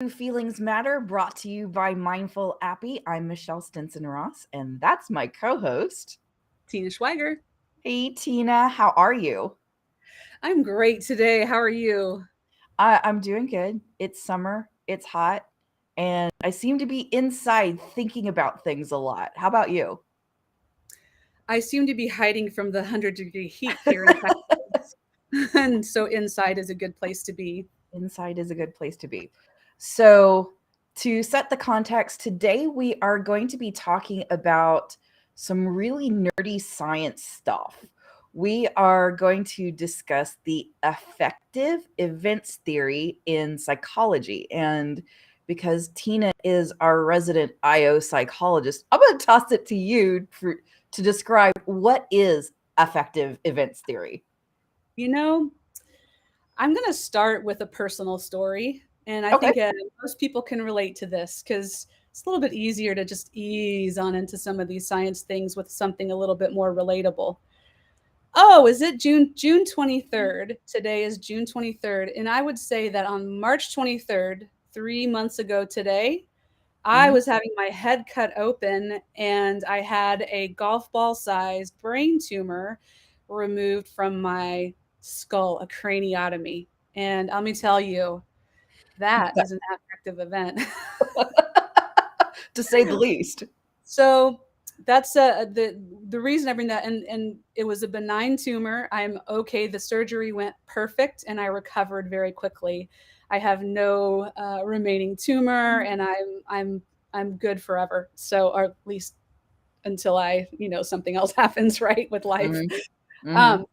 Feelings Matter, brought to you by Mindful Appy. I'm Michelle Stinson Ross, and that's my co host, Tina Schweiger. Hey, Tina, how are you? I'm great today. How are you? I'm doing good. It's summer, it's hot, and I seem to be inside thinking about things a lot. How about you? I seem to be hiding from the 100-degree heat here in Texas. And so inside is a good place to be. Inside is a good place to be. So, to set the context, today we are going to be talking about some really nerdy science stuff. We are going to discuss the affective events theory in psychology. And because Tina is our resident IO psychologist, I'm going to toss it to you to describe what is affective events theory. You know, I'm going to start with a personal story. And I Okay. think most people can relate to this because it's a little bit easier to just ease on into some of these science things with something a little bit more relatable. Oh, is it June 23rd? Today is June 23rd. And I would say that on March 23rd, 3 months ago today, I Mhm. was having my head cut open and I had a golf ball sized brain tumor removed from my skull, a craniotomy. And let me tell you, that is an affective event. To say the least. So that's the reason I bring that, and it was a benign tumor. I'm okay. The surgery went perfect, and I recovered very quickly. I have no remaining tumor, and I'm good forever. So, or at least until something else happens, right, with life. Mhm, mhm, Um,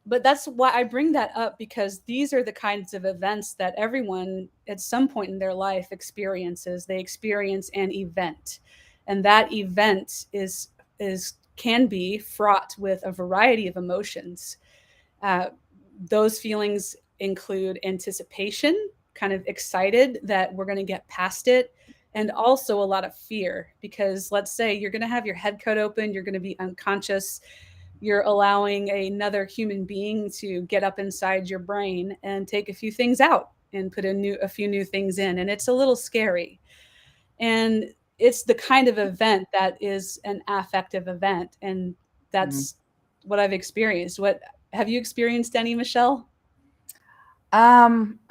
but that's why I bring that up, because these are the kinds of events that everyone at some point in their life experiences. They experience an event, and that event is can be fraught with a variety of emotions. Uh, those feelings include anticipation, kind of excited that we're going to get past it, and also a lot of fear, because let's say you're going to have your head cut open, you're going to be unconscious, you're allowing another human being to get up inside your brain and take a few things out and put a few new things in, and it's a little scary. And it's the kind of event that is an affective event, and mhm. that's what I've experienced. What have you experienced, any, Michelle? I'm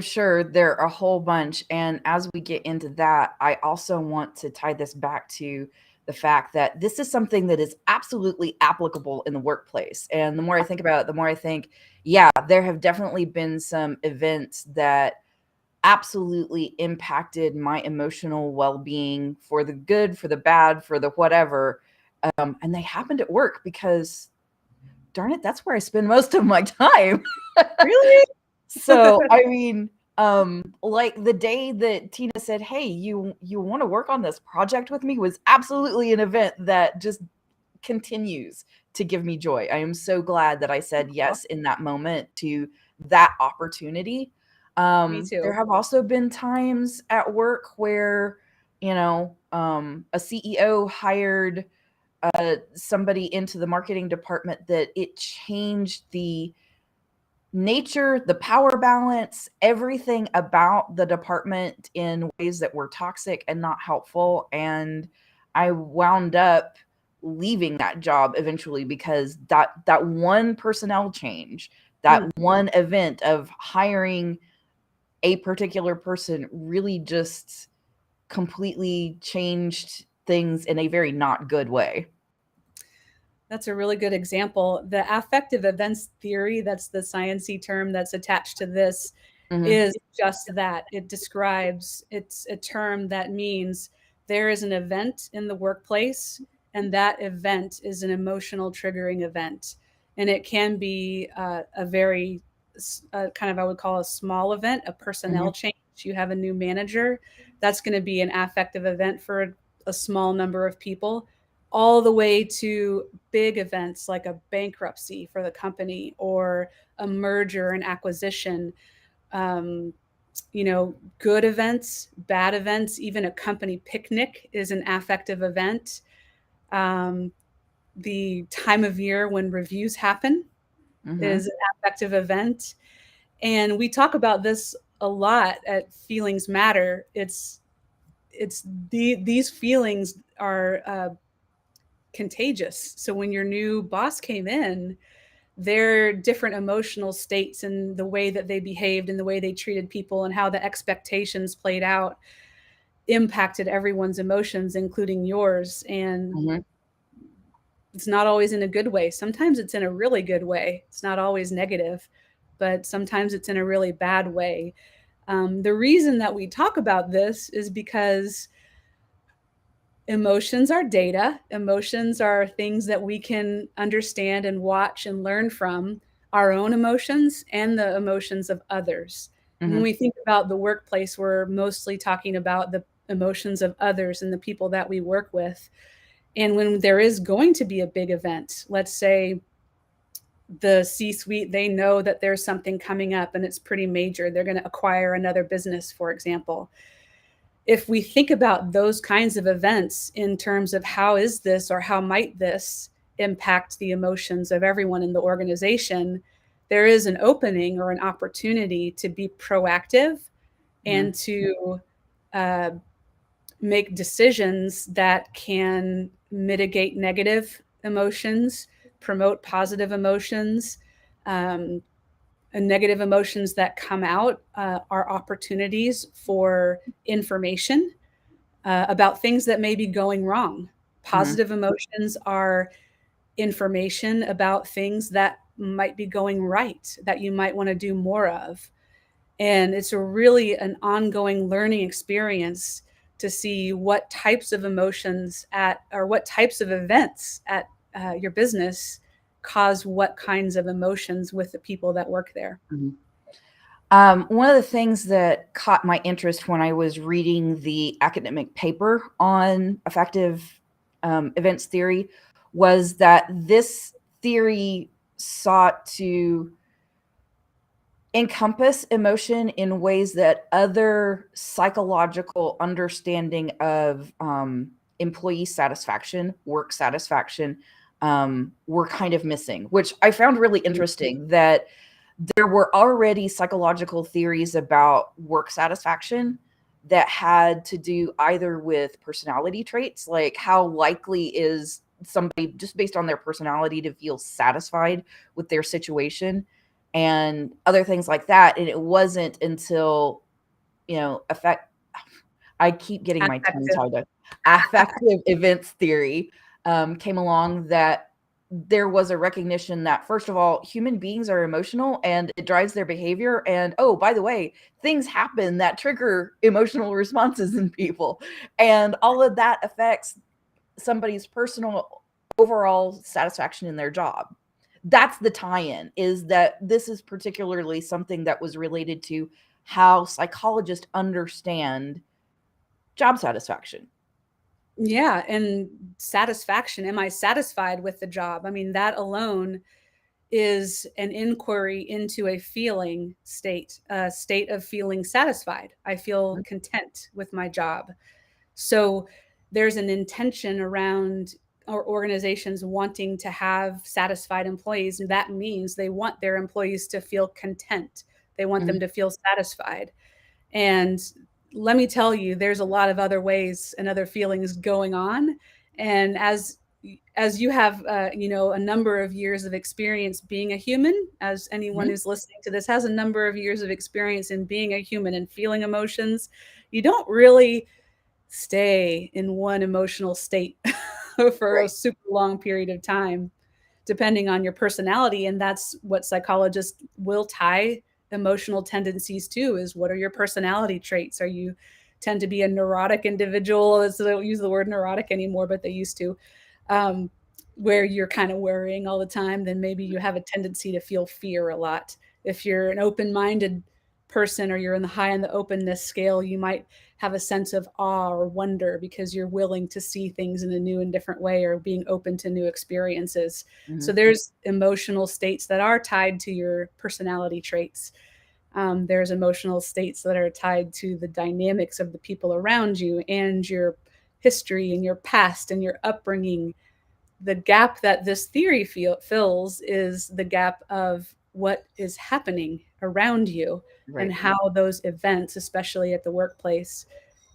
sure there are a whole bunch. And as we get into that, I also want to tie this back to the fact that this is something that is absolutely applicable in the workplace. And the more I think about it, the more I think, yeah, there have definitely been some events that absolutely impacted my emotional well-being for the good, for the bad, for the whatever. And they happened at work because darn it, that's where I spend most of my time. Really? So, I mean, like the day that Tina said, "Hey, you want to work on this project with me?" was absolutely an event that just continues to give me joy. I am so glad that I said yes in that moment to that opportunity. Me There too. have also been times at work where, a CEO hired somebody into the marketing department that it changed the nature, the power balance, everything about the department in ways that were toxic and not helpful. And I wound up leaving that job eventually because that one personnel change, that Mm. one event of hiring a particular person really just completely changed things in a very not good way. That's a really good example. The affective events theory, that's the sciencey term that's attached to this, Mhm. is just that. It's a term that means there is an event in the workplace, and that event is an emotional triggering event. And it can be a very kind of, I would call a small event, a Mhm. personnel change. You have a new manager. That's going to be an affective event for a small number of people, all the way to big events like a bankruptcy for the company, or a merger and acquisition. um, Good events, bad events, even a company picnic is an affective event. um, the time of year when reviews happen Mhm. is an affective event. And we talk about this a lot at Feelings Matter. These feelings are contagious. So when your new boss came in, their different emotional states and the way that they behaved and the way they treated people and how the expectations played out impacted everyone's emotions, including yours. And Mm-hmm. it's not always in a good way. Sometimes it's in a really good way. It's not always negative, but sometimes it's in a really bad way. The reason that we talk about this is because emotions are data. Emotions are things that we can understand and watch and learn from, our own emotions and the emotions of others. And when Mm-hmm. we think about the workplace, we're mostly talking about the emotions of others and the people that we work with. And when there is going to be a big event, let's say the C suite, they know that there's something coming up and it's pretty major. They're going to acquire another business, for example. If we think about those kinds of events in terms of how is this or how might this impact the emotions of everyone in the organization, there is an opening or an opportunity to be proactive Mm-hmm. and to uh, make decisions that can mitigate negative emotions, promote positive emotions. Um, and negative emotions that come out are opportunities for information about things that may be going wrong. Mm-hmm. Positive emotions are information about things that might be going right, that you might want to do more of. And it's a really an ongoing learning experience to see what types of emotions at or what types of events at your business cause what kinds of emotions with the people that work there. Mm-hmm. One of the things that caught my interest when I was reading the academic paper on affective events theory was that this theory sought to encompass emotion in ways that other psychological understanding of employee satisfaction, work satisfaction, were kind of missing, which I found really interesting that there were already psychological theories about work satisfaction that had to do either with personality traits, like how likely is somebody just based on their personality to feel satisfied with their situation and other things like that. And it wasn't until, effect I keep getting my tongue Affective. tied up. Affective events theory came along that there was a recognition that, first of all, human beings are emotional and it drives their behavior. And oh, by the way, things happen that trigger emotional responses in people. And all of that affects somebody's personal overall satisfaction in their job. That's the tie-in, is that this is particularly something that was related to how psychologists understand job satisfaction. Yeah, and satisfaction. Am I satisfied with the job? I mean, that alone is an inquiry into a feeling state, a state of feeling satisfied. I feel content with my job. So there's an intention around our organizations wanting to have satisfied employees. And that means they want their employees to feel content. They want them Mhm, to feel satisfied. And let me tell you, there's a lot of other ways and other feelings going on. And as you have, a number of years of experience being a human, as anyone mhm, who's listening to this has a number of years of experience in being a human and feeling emotions, you don't really stay in one emotional state for a right, super long period of time, depending on your personality. And that's what psychologists will tie emotional tendencies to, is what are your personality traits? Are you tend to be a neurotic individual? So they don't use the word neurotic anymore, but they used to. Um, where you're kind of worrying all the time, then maybe you have a tendency to feel fear a lot. If you're an open-minded person or you're in the high on the openness scale, you might have a sense of awe or wonder because you're willing to see things in a new and different way or being open to new experiences. So mhm, there's emotional states that are tied to your personality traits. There's emotional states that are tied to the dynamics of the people around you and your history and your past and your upbringing. The gap that this theory fills is the gap of what is happening around you and Right. how those events, especially at the workplace,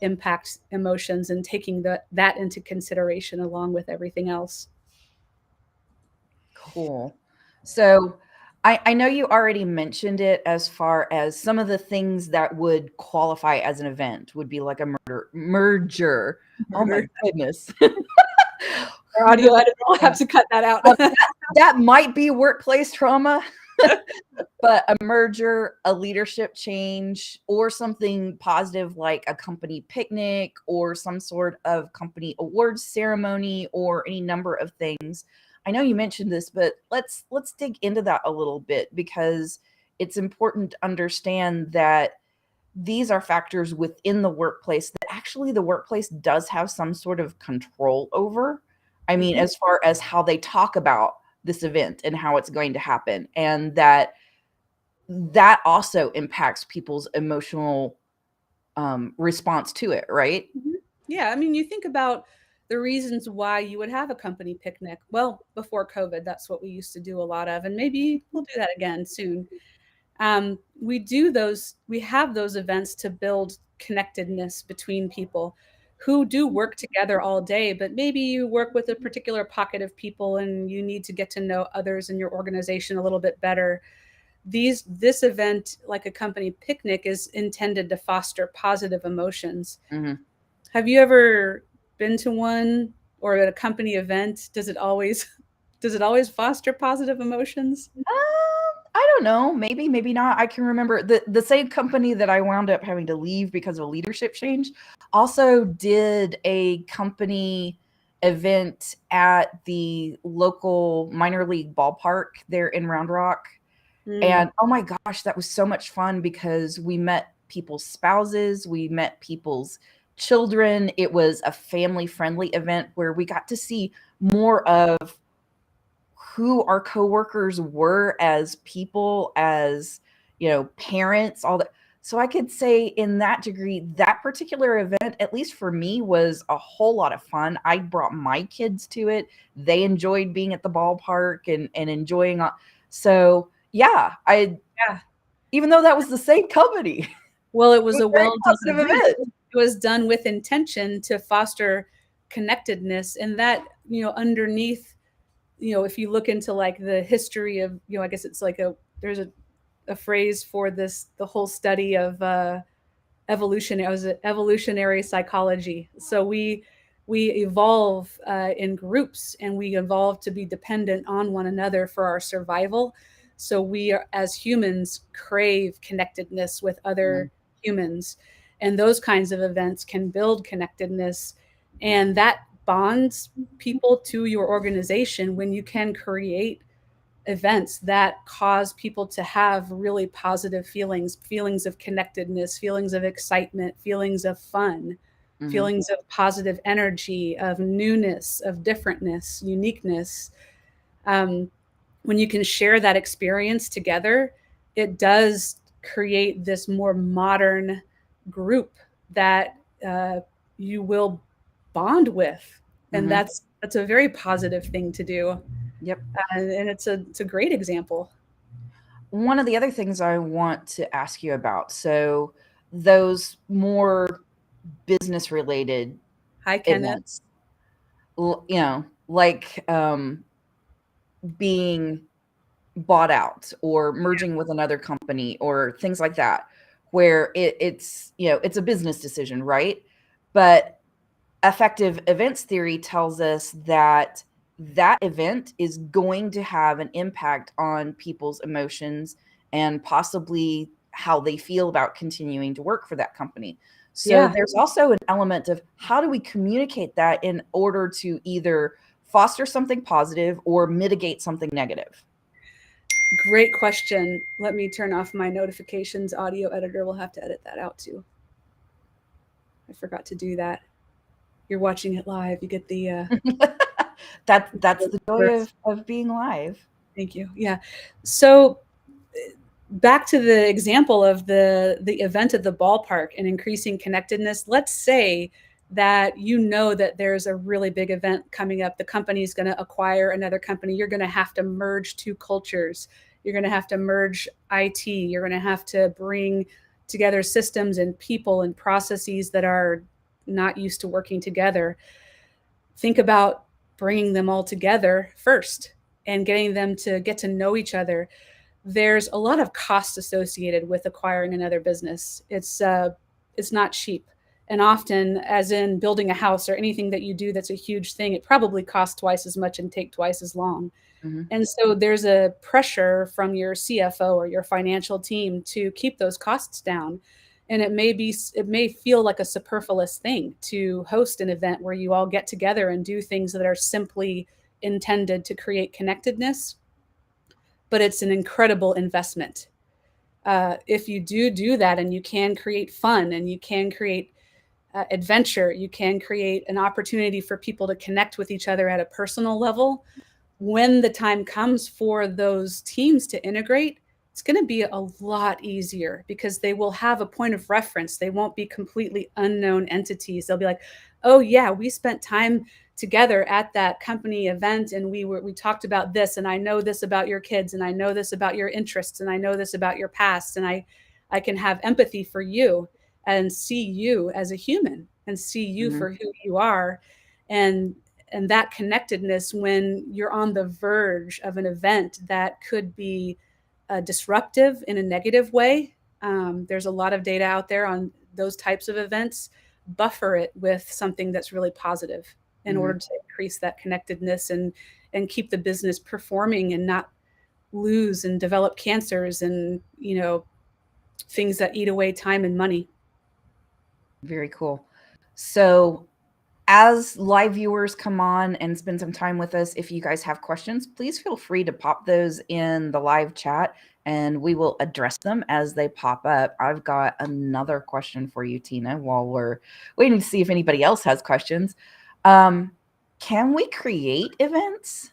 impact emotions, and taking that into consideration along with everything else. Cool. So I know you already mentioned it as far as some of the things that would qualify as an event would be like a merger. Oh my Murder. goodness. Our audio editor will have to cut that out. That might be workplace trauma, but a merger, a leadership change, or something positive like a company picnic or some sort of company awards ceremony or any number of things. I know you mentioned this, but let's dig into that a little bit because it's important to understand that these are factors within the workplace that actually the workplace does have some sort of control over. I mean, Mhm. as far as how they talk about this event and how it's going to happen, and that also impacts people's emotional response to it, right? Mhm. Yeah, I mean, you think about the reasons why you would have a company picnic. Well, before COVID, that's what we used to do a lot of, and maybe we'll do that again soon. We have those events to build connectedness between people who do work together all day, but maybe you work with a particular pocket of people and you need to get to know others in your organization a little bit better. This event, like a company picnic, is intended to foster positive emotions. Mhm. Have you ever been to one or at a company event? Does it always does it always foster positive emotions? I don't know. Maybe, maybe not. I can remember the same company that I wound up having to leave because of a leadership change also did a company event at the local minor league ballpark there in Round Rock. Mm, And oh my gosh, that was so much fun because we met people's spouses, we met people's children. It was a family friendly event where we got to see more of who our coworkers were as people, as parents, all that. So I could say in that degree, that particular event, at least for me, was a whole lot of fun. I brought my kids to it. They enjoyed being at the ballpark and enjoying. So yeah, I yeah. even though that was the same company, it Well, it was was a a very well-done positive event. event. It was done with intention to foster connectedness, and that, underneath, if you look into like the history of, I guess it's like there's a phrase for this, the whole study of evolutionary psychology. So we evolve in groups, and we evolve to be dependent on one another for our survival. So we are, as humans, crave connectedness with Mhm, other humans, and those kinds of events can build connectedness, and that bonds people to your organization when you can create events that cause people to have really positive feelings of connectedness, feelings of excitement, feelings of fun, mhm, feelings of positive energy, of newness, of differentness, uniqueness. um, when you can share that experience together, it does create this more modern group that uh, you will bond with, and mhm. that's a very positive thing to do, Yep. and it's a great example. One of the other things I want to ask you about, so those more business related Hi, Kenneth. events, like being bought out or merging with another company or things like that, where it's a business decision, right? But affective events theory tells us that that event is going to have an impact on people's emotions and possibly how they feel about continuing to work for that company. So Yeah, there's also an element of how do we communicate that in order to either foster something positive or mitigate something negative. great question. Let me turn off my notifications. Audio editor will have to edit that out too. I forgot to do that. You're watching it live. You get That's the the joy birth. of being live. Thank you. Yeah. So back to the example of the event at the ballpark and increasing connectedness. Let's say that that there's a really big event coming up. The company's going to acquire another company. You're going to have to merge two cultures, You're going to have to merge IT. You're going to have to bring together systems and people and processes that are not used to working together. Think about bringing them all together first and getting them to get to know each other. There's a lot of cost associated with acquiring another business. It's not cheap. And often, as in building a house or anything that you do that's a huge thing, it probably costs twice as much and take twice as long. Mhm. And so there's a pressure from your CFO or your financial team to keep those costs down. And it may feel like a superfluous thing to host an event where you all get together and do things that are simply intended to create connectedness, but it's an incredible investment. If you do that and you can create fun and you can create adventure, you can create an opportunity for people to connect with each other at a personal level. When the time comes for those teams to integrate, it's going to be a lot easier because they will have a point of reference. They won't be completely unknown entities. They'll be like, oh yeah, we spent time together at that company event and we talked about this, and I know this about your kids, and I know this about your interests, and I know this about your past, and I can have empathy for you and see you as a human and see you Mhm. for who you are. And and that connectedness, when you're on the verge of an event that could be disruptive in a negative way, there's a lot of data out there on those types of events. Buffer it with something that's really positive in Mhm. order to increase that connectedness and keep the business performing and not lose and develop cancers and things that eat away time and money. Very cool. So, as live viewers come on and spend some time with us, if you guys have questions, please feel free to pop those in the live chat and we will address them as they pop up. I've got another question for you, Tina, while we're waiting to see if anybody else has questions. Um, can we create events?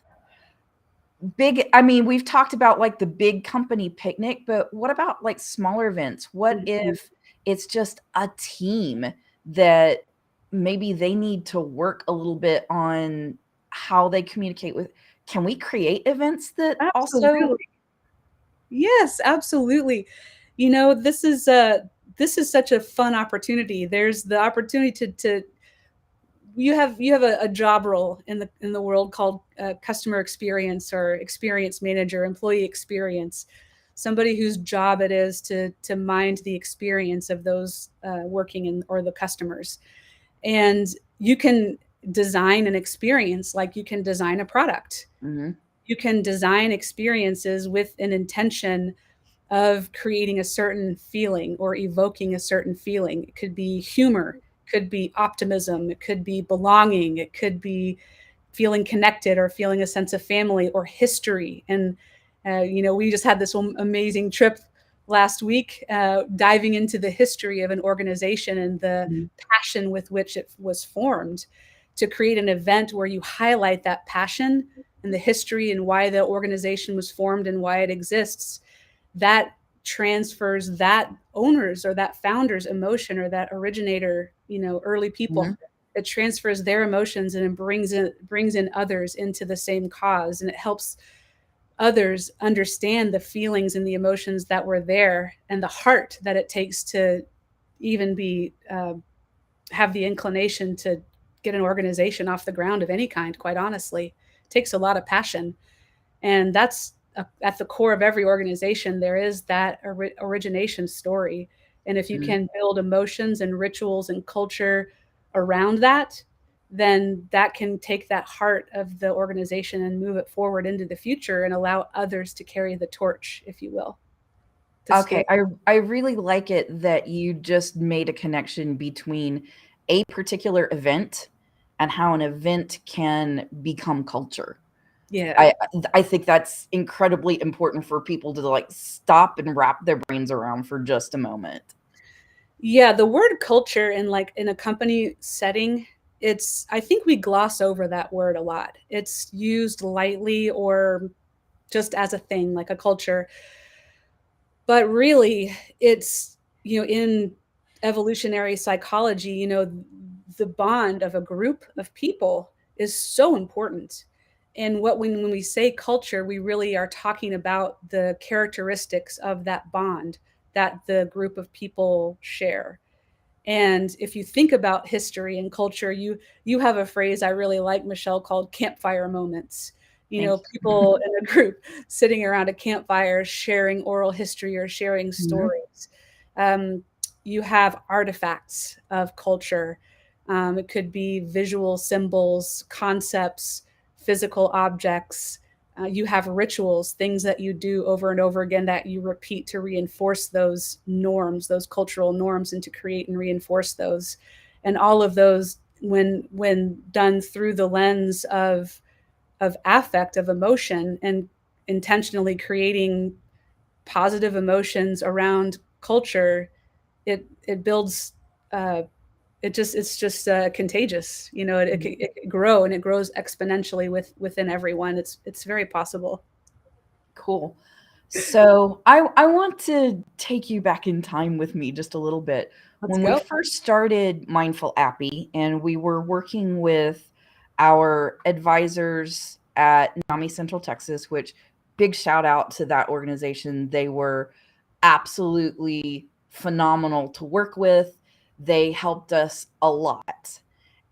Big, I mean, we've talked about like the big company picnic, but what about like smaller events? What Mhm. if it's just a team that maybe they need to work a little bit on how they communicate with? Can we create events that also? Absolutely. Yes, absolutely. This is such a fun opportunity. There's the opportunity to you have a job role in the world called customer experience or experience manager, employee experience, somebody whose job it is to mind the experience of those working in, or the customers. And you can design an experience like you can design a product. Mhm. You can design experiences with an intention of creating a certain feeling or evoking a certain feeling. It could be humor, could be optimism, it could be belonging, it could be feeling connected or feeling a sense of family or history. And we just had this amazing trip last week, diving into the history of an organization and the Mhm. passion with which it was formed, to create an event where you highlight that passion and the history and why the organization was formed and why it exists. That transfers that owner's or that founder's emotion, or that originator, early people. Mhm. It transfers their emotions and it brings in others into the same cause, and it helps others understand the feelings and the emotions that were there and the heart that it takes to even be have the inclination to get an organization off the ground of any kind. Quite honestly, it takes a lot of passion, and that's at the core of every organization. There is that origination story, and if you Mhm. can build emotions and rituals and culture around that, then that can take that heart of the organization and move it forward into the future and allow others to carry the torch, if you will, to Okay, scale. I really like it that you just made a connection between a particular event and how an event can become culture. Yeah. I think that's incredibly important for people to like stop and wrap their brains around for just a moment. Yeah, the word culture in a company setting, it's I think we gloss over that word a lot. It's used lightly or just as a thing, like a culture. But really, it's, in evolutionary psychology, the bond of a group of people is so important. And when we say culture, we really are talking about the characteristics of that bond that the group of people share. And if you think about history and culture, you have a phrase I really like, Michelle, called campfire moments. You Thank know, people in a group sitting around a campfire sharing oral history or sharing you. stories. Um, you have artifacts of culture. It could be visual symbols, concepts, physical objects. You have rituals, things that you do over and over again that you repeat to reinforce those norms, those cultural norms, and to create and reinforce those. And all of those, when done through the lens of affect, of emotion, and intentionally creating positive emotions around culture, it builds. It's just contagious. You know, it can grow, and it grows exponentially within everyone. It's very possible. Cool. So I want to take you back in time with me just a little bit. Let's When we go. first started Mindful Appy and we were working with our advisors at NAMI Central Texas, which big shout out to that organization. They were absolutely phenomenal to work with. They helped us a lot.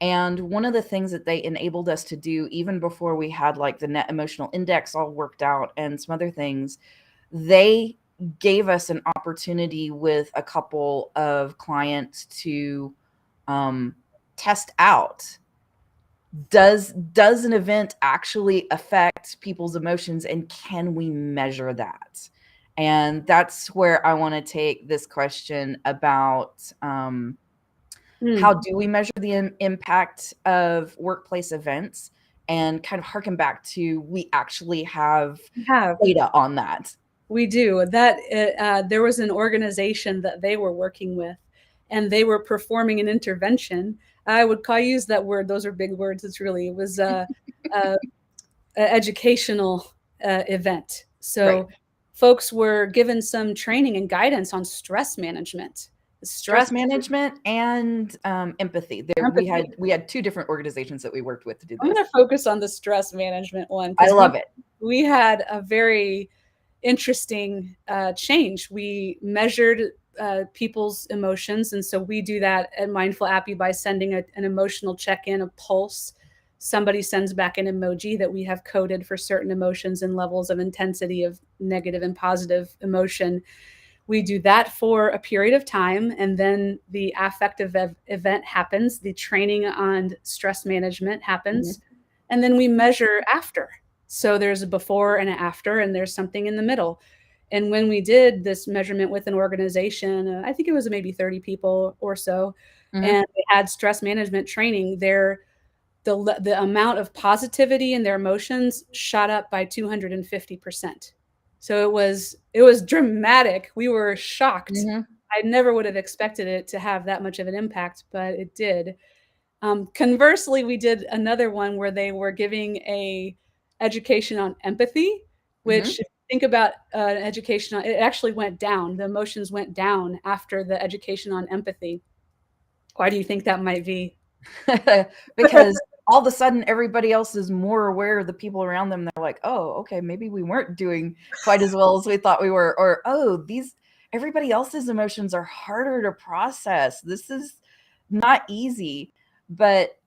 And one of the things that they enabled us to do, even before we had like the net emotional index all worked out and some other things, they gave us an opportunity with a couple of clients to test out, does an event actually affect people's emotions, and can we measure that? And that's where I want to take this question about how Mm. do we measure the impact of workplace events, and kind of harken back to we actually have We have. data on that. We do. That there was an organization that they were working with, and they were performing an intervention. I would call use that word. Those are big words. It was a educational event. Right. So folks were given some training and guidance on stress management, stress, Stress management and empathy. There, we empathy. had we had two different organizations that we worked with to do I'm this. going to focus on the stress management one I because love it. we had a very interesting change. We measured people's emotions, and so we do that at Mindful Appy by sending an emotional check-in, a pulse. Somebody sends back an emoji that we have coded for certain emotions and levels of intensity of negative and positive emotion. We do that for a period of time, and then the affective event happens. The training on stress management happens, Mhm. and then we measure after. So there's a before and an after, and there's something in the middle. And when we did this measurement with an organization, I think it was maybe 30 people or so, Mhm. and they had stress management training, the amount of positivity in their emotions shot up by 250%. So it was dramatic. We were shocked. Mhm. I never would have expected it to have that much of an impact, but it did. Conversely, we did another one where they were giving a education on empathy, Mhm. which, if you think about an education on, it actually went down. The emotions went down after the education on empathy. Why do you think that might be? Because all of a sudden everybody else is more aware of the people around them. They're like, oh, okay, maybe we weren't doing quite as well as we thought we were, or oh, these everybody else's emotions are harder to process. This is not easy. But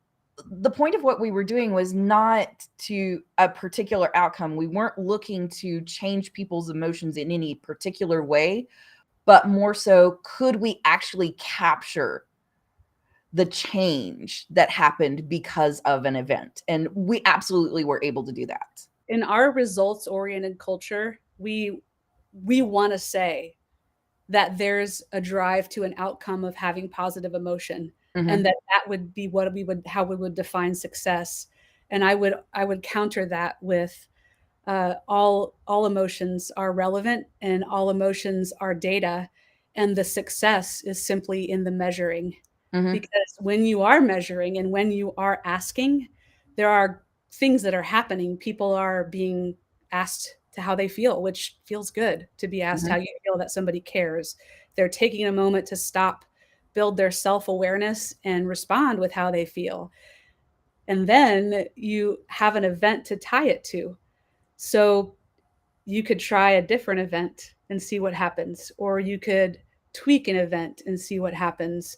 the point of what we were doing was not to a particular outcome. We weren't looking to change people's emotions in any particular way, but more so, could we actually capture the change that happened because of an event? And we absolutely were able to do that. In our results oriented culture, we want to say that there's a drive to an outcome of having positive emotion, and Mhm. that would be what we would how we would define success. And I would counter that with all emotions are relevant, and all emotions are data, and the success is simply in the measuring. Mhm. Because when you are measuring and when you are asking, there are things that are happening. People are being asked to how they feel, which feels good to be asked how Mhm. you feel, that somebody cares. They're taking a moment to stop, build their self awareness, and respond with how they feel. And then you have an event to tie it to. So you could try a different event and see what happens, or you could tweak an event and see what happens.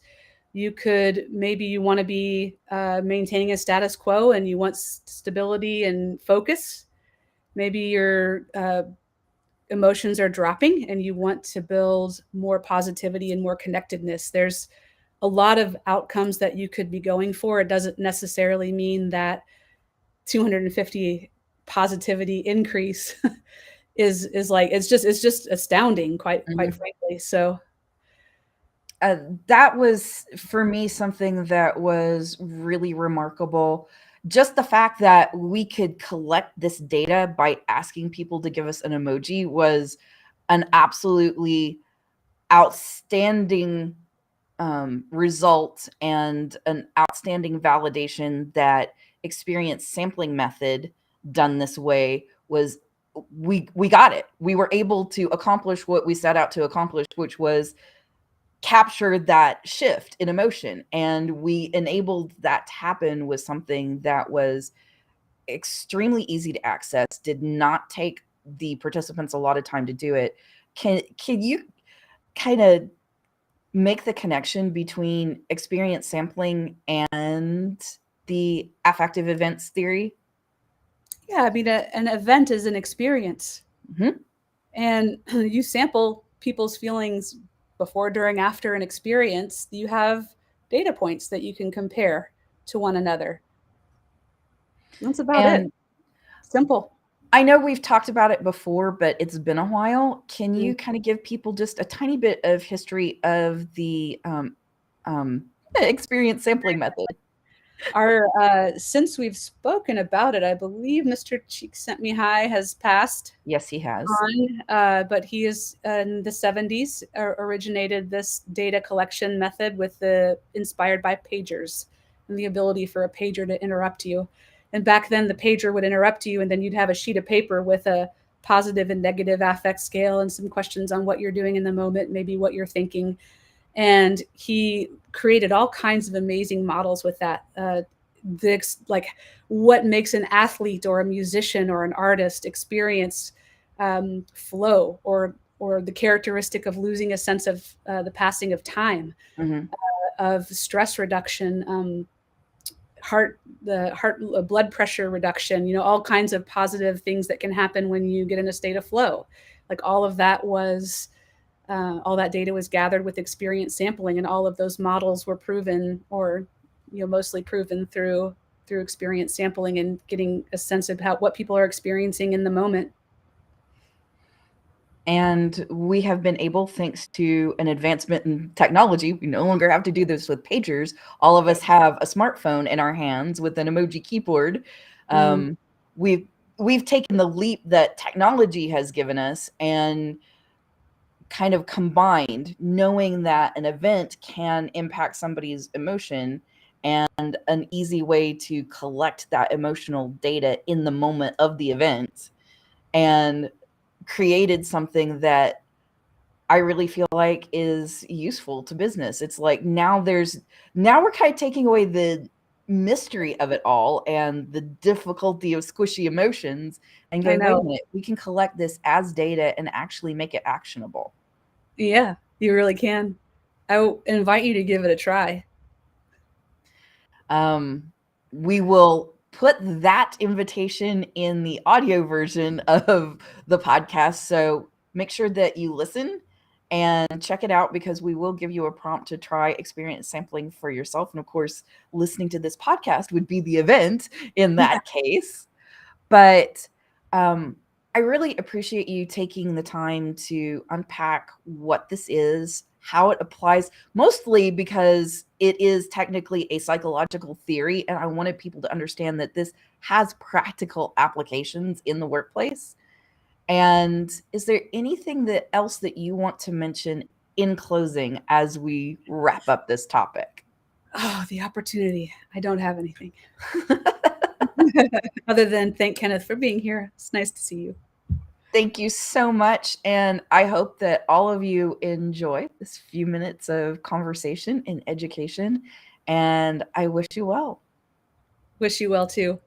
You could, maybe you want to be maintaining a status quo and you want stability and focus. Maybe your emotions are dropping and you want to build more positivity and more connectedness. There's a lot of outcomes that you could be going for. It doesn't necessarily mean that 250 positivity increase is like, it's just astounding, quite frankly. So that was for me something that was really remarkable. Just the fact that we could collect this data by asking people to give us an emoji was an absolutely outstanding result and an outstanding validation that experience sampling method done this way was we got it. We were able to accomplish what we set out to accomplish, which was capture that shift in emotion, and we enabled that to happen with something that was extremely easy to access, did not take the participants a lot of time to do it. Can you kind of make the connection between experience sampling and the affective events theory? yeah, I mean, an event is an experience. Mm-hmm. And you sample people's feelings before, during, after an experience. You have data points that you can compare to one another. That's about it. And Simple. I know we've talked about it before, but it's been a while. Can Mm. you kind of give people just a tiny bit of history of the experience sampling method? Our since we've spoken about it, I believe Mr. Cheek-Sent-Me-High has passed Yes, he has. on, but he is in the 70s originated this data collection method with the inspired by pagers and the ability for a pager to interrupt you. And back then, the pager would interrupt you, and then you'd have a sheet of paper with a positive and negative affect scale and some questions on what you're doing in the moment, maybe what you're thinking. And he created all kinds of amazing models with that. Like what makes an athlete or a musician or an artist experience flow, or the characteristic of losing a sense of the passing of time, Mm-hmm. of stress reduction, heart blood pressure reduction, all kinds of positive things that can happen when you get in a state of flow. Like all of that was all that data was gathered with experience sampling, and all of those models were proven, or mostly proven through experience sampling and getting a sense of what people are experiencing in the moment. And we have been able, thanks to an advancement in technology, we no longer have to do this with pagers. All of us have a smartphone in our hands with an emoji keyboard. Mm. We've taken the leap that technology has given us and kind of combined, knowing that an event can impact somebody's emotion, and an easy way to collect that emotional data in the moment of the event, and created something that I really feel like is useful to business. It's like now we're kind of taking away the mystery of it all and the difficulty of squishy emotions, and I going, wait a know. minute, we can collect this as data and actually make it actionable. Yeah, you really can. I invite you to give it a try. We will put that invitation in the audio version of the podcast. So make sure that you listen and check it out, because we will give you a prompt to try experience sampling for yourself. And of course, listening to this podcast would be the event in that case. But I really appreciate you taking the time to unpack what this is, how it applies, mostly because it is technically a psychological theory. And I wanted people to understand that this has practical applications in the workplace. And is there anything else that you want to mention in closing as we wrap up this topic? Oh, the opportunity. I don't have anything other than thank Kenneth for being here. It's nice to see you. Thank you so much. And I hope that all of you enjoy this few minutes of conversation and education. And I wish you well. Wish you well too.